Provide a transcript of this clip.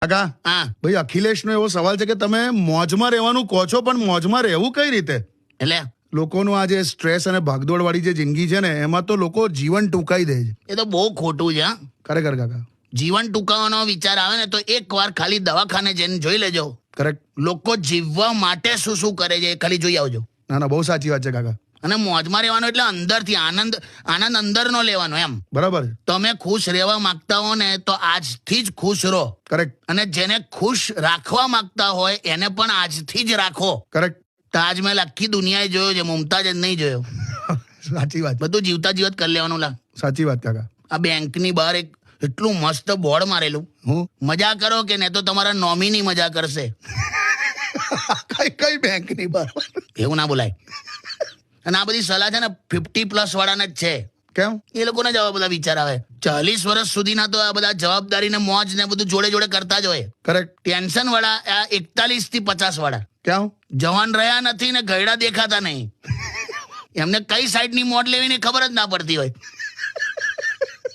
કાકા હા ભાઈ અખિલેશનો એવો સવાલ છે કે તમે મોજમાં રહેવાનું કહો છો, પણ મોજમાં રહેવું કઈ રીતે? એટલે લોકોનું આ જે સ્ટ્રેસ અને ભાગદોડ વાળી જે જિંદગી છે ને, એમાં તો લોકો જીવન ટૂંકાઈ દે છે. એ તો બહુ ખોટું છે. હા, ખરેખર કાકા. જીવન ટૂંકાવાનો વિચાર આવે ને તો એકવાર ખાલી દવાખાને જઈને જોઈ લેજો. કરેક્ટ. લોકો જીવવા માટે શું શું કરે છે એ ખાલી જોઈ આવજો. ના ના, બહુ સાચી વાત છે કાકા. અને મોજમાં રહેવાનો એટલે અંદરથી આનંદ અંદરનો લેવાનો એમ. બરાબર. તમે ખુશ રહેવા માંગતા હો ને તો આજથી જ ખુશ રહો. કરેક્ટ. અને જેને ખુશ રાખવા માંગતા હોય એને પણ આજથી જ રાખો. કરેક્ટ. તાજમહેલ આખી દુનિયાએ જોયો છે, મુમતાજ જ નહીં જોયો. સાચી વાત. બધું જીવતા જીવત કરી લેવાનું. લા સાચી વાત કાકા. આ બેંકની બહાર એક એટલું મસ્ત બોર્ડ મારેલું. હું મજા કરો કે ને તો તમારા નોમિની મજા કરશે. કઈ કઈ બેંકની બહાર? એવું ના બોલાય. અને આ બધી સલાહ છે ને 50+ વાળાને જ છે. કેમ? એ લોકોને જ આવા બધા વિચાર આવે. 40 વર્ષ સુધીના તો આ બધા જવાબદારી ને મોજ ને બધું જોડે જોડે કરતા જ હોય. કરેક્ટ. ટેન્શન વાળા આ 41 થી 50 વાળા કેમ? જવાન રહ્યા નથી ને ગયડા દેખાતા નહીં. એમને કઈ સાઈડની મોડ લેવી ને ખબર જ ના પડતી હોય.